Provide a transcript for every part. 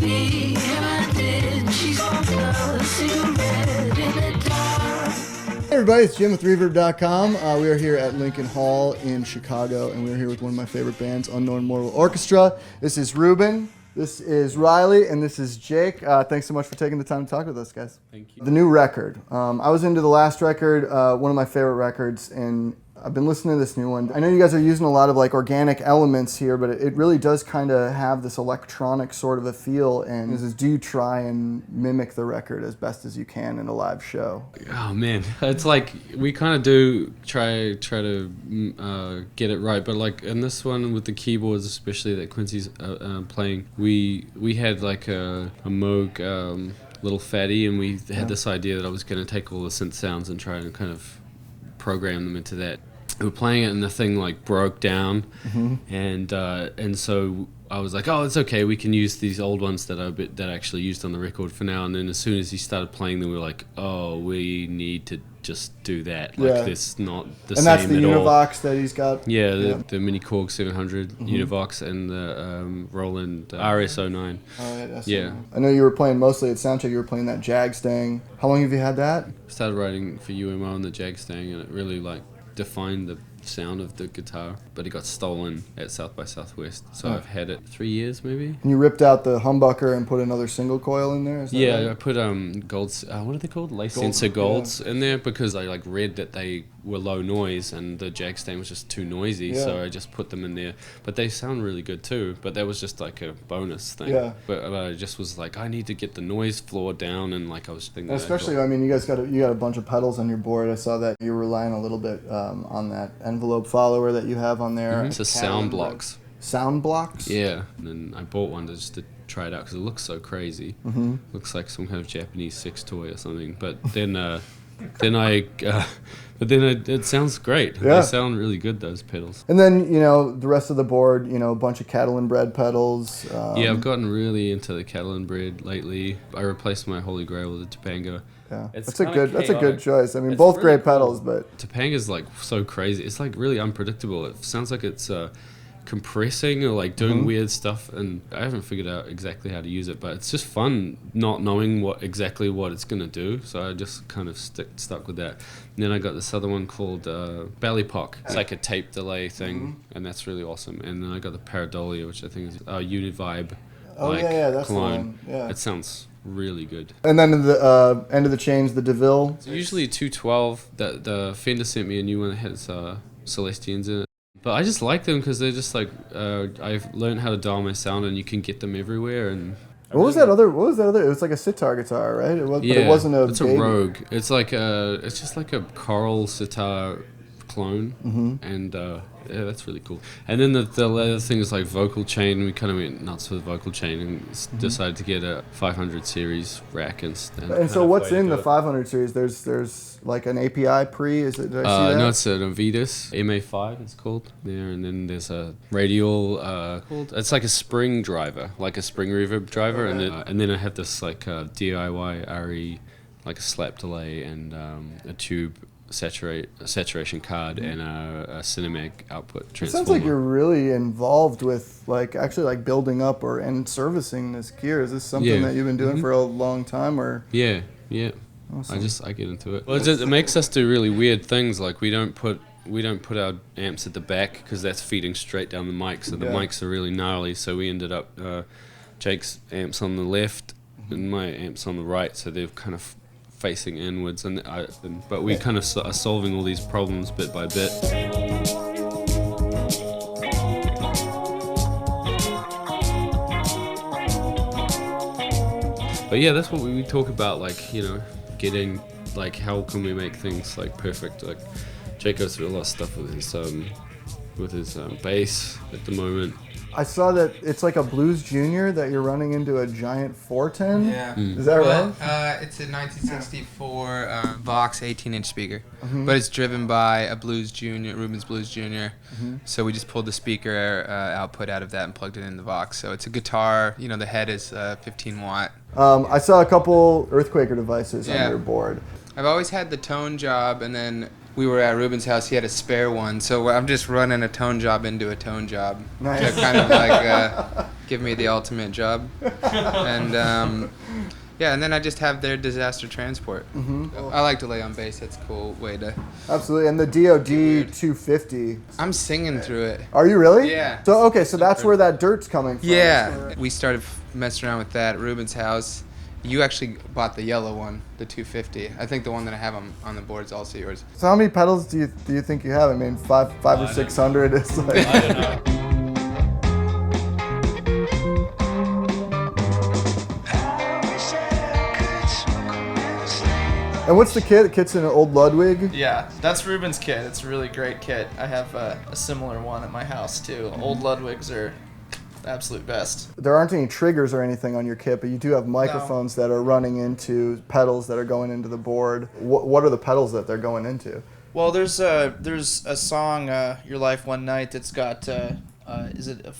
me, and I did. She smoked a cigarette in the dark. Hey everybody, it's Jim with Reverb.com. We are here at Lincoln Hall in Chicago, and we're here with one of my favorite bands, Unknown Mortal Orchestra. This is Ruben, this is Riley, and this is Jake. Thanks so much for taking the time to talk with us, guys. Thank you. The new record. I was into the last record, one of my favorite records, and I've been listening to this new one. I know you guys are using a lot of like organic elements here, but it really does kind of have this electronic sort of a feel. And this is, do you try and mimic the record as best as you can in a live show? Oh man, it's like we kind of do try to get it right, but like in this one with the keyboards, especially that Quincy's playing, we had like a Moog little fatty, and we had this idea that I was going to take all the synth sounds and try and kind of program them into that. We were playing it and the thing like broke down, and so I was like, oh, it's okay, we can use these old ones that I actually used on the record for now. And then as soon as he started playing them, we were like, oh, we need to just do that. Like this not the and same at all. that's the Univox that he's got. Yeah, the Mini Korg 700 Univox and the Roland RS09. Yeah. I know you were playing mostly at Soundcheck. You were playing that Jag Stang. How long have you had that? Started writing for UMO on the Jag Stang, and it really like defined the sound of the guitar, but it got stolen at South by Southwest, so I've had it 3 years maybe. And you ripped out the humbucker and put another single coil in there? Is that right? I put golds, what are they called, lace sensor golds in there, because I like read that they were low noise and the Jag Stang was just too noisy, so I just put them in there. But they sound really good too, but that was just like a bonus thing. But I just was like, I need to get the noise floor down, and like I was thinking, especially, I mean, you guys got a bunch of pedals on your board. I saw that you were relying a little bit on that envelope follower that you have on there. It's a sound blocks. Sound blocks? Yeah. And then I bought one just to try it out because it looks so crazy. Looks like some kind of Japanese sex toy or something. But then it sounds great. They sound really good, those pedals. And then, you know, the rest of the board, you know, a bunch of Catalinbread pedals. I've gotten really into the Catalinbread lately. I replaced my Holy Grail with a Topanga. Yeah, that's a good choice. I mean, both really great pedals, but Topanga's like so crazy. It's like really unpredictable. It sounds like it's compressing or like doing weird stuff, and I haven't figured out exactly how to use it, but it's just fun not knowing exactly what it's gonna do. So I just kind of stuck with that. And then I got this other one called Ballypock. It's like a tape delay thing, and that's really awesome. And then I got the Paradolia, which I think is Univibe. That's clone. the one. It sounds really good. And then the end of the chains, the DeVille. It's usually a 212. That the Fender sent me a new one that has Celestians in it. But I just like them because they're just like I've learned how to dial my sound, and you can get them everywhere. And what was that other? It was like a sitar guitar, right? But it wasn't a. It's a Rogue. It's like it's just like a choral sitar clone, and that's really cool. And then the other thing is like vocal chain. We kind of went nuts with vocal chain and decided to get a 500 series rack and so what's in the 500 series? There's like an API pre. Is it? Did I see that? No, it's an Avitus MA5. It's called there, and then there's a radial called. It's like a spring driver, like a spring reverb driver, and then I have this like DIY RE, like a slap delay and a tube saturation card and a Cinemag output transformer. It sounds like you're really involved with actually building up and servicing this gear. Is this something that you've been doing for a long time, or? Yeah. Awesome. I get into it. Well, it makes us do really weird things. Like we don't put our amps at the back because that's feeding straight down the mic. So the mics are really gnarly. So we ended up Jake's amps on the left and my amps on the right. So they're kind of facing inwards, but we kind of are solving all these problems bit by bit. But yeah, that's what we talk about, like, you know, getting, like, how can we make things like perfect. Like Jake goes through a lot of stuff with his bass at the moment. I saw that it's like a Blues Junior that you're running into a giant 410. Yeah. Is that right? It's a 1964 Vox 18-inch speaker, but it's driven by a Blues Junior, Rubens Blues Junior. So we just pulled the speaker output out of that and plugged it in the Vox. So it's a guitar. You know, the head is 15 watt. I saw a couple Earthquaker devices on your board. I've always had the tone job, and then we were at Ruben's house. He had a spare one, so I'm just running a tone job into a tone job. Nice. To kind of like give me the ultimate job. And yeah, and then I just have their disaster transport. I like to lay on bass. That's a cool way to. Absolutely, and the DoD 250. I'm singing through it. Are you really? Yeah. So okay, so that's where that dirt's coming from. Yeah, we started messing around with that at Ruben's house. You actually bought the yellow one, the 250. I think the one that I have on the board is also yours. So how many pedals do you think you have? I mean, five or 600. It's like. I don't know. And what's the kit? The kit's an old Ludwig? Yeah, that's Ruben's kit. It's a really great kit. I have a similar one at my house too. Old Ludwigs are the absolute best. There aren't any triggers or anything on your kit, but you do have microphones that are running into pedals that are going into the board. What are the pedals that they're going into? Well, there's a song, Your Life One Night, that's got, is it a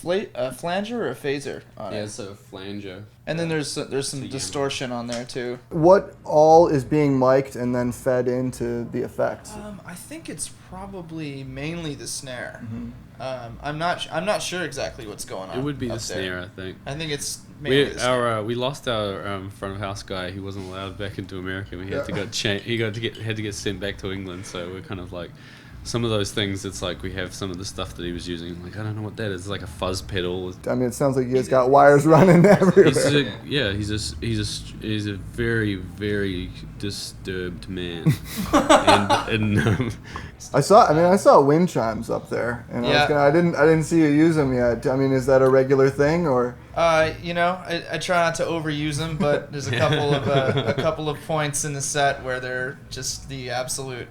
flanger or a phaser on Yeah, it? it's a flanger. And then there's some distortion on there too. What all is being mic'd and then fed into the effects? I think it's probably mainly the snare. I'm not sure exactly what's going on. It would be the up there. snare, I think. I think it's mainly the snare. We lost our front of house guy. He wasn't allowed back into America. We had to get sent back to England. So we're kind of like some of those things. It's like we have some of the stuff that he was using. Like I don't know what that is. It's like a fuzz pedal. I mean, it sounds like you guys got wires running everywhere. He's a very, very disturbed man. and I saw wind chimes up there, and Yeah. I didn't see you use them yet. I mean, is that a regular thing or? I try not to overuse them, but there's a couple of points in the set where they're just the absolute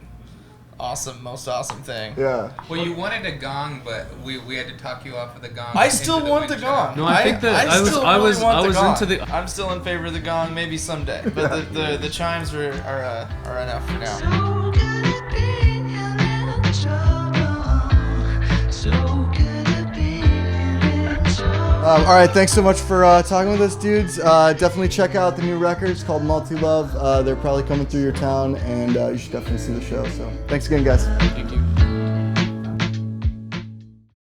most awesome thing. Yeah. Well, you wanted a gong, but we had to talk you off of the gong. I still into want the wind gong. chime. No, I think that I was into the. I'm still in favor of the gong, maybe someday, but the chimes are enough for now. So good at being in trouble. So good at being in trouble. All right, thanks so much for talking with us, dudes. Definitely check out the new record. It's called Multi-Love. They're probably coming through your town, and you should definitely see the show. So thanks again, guys. Thank you.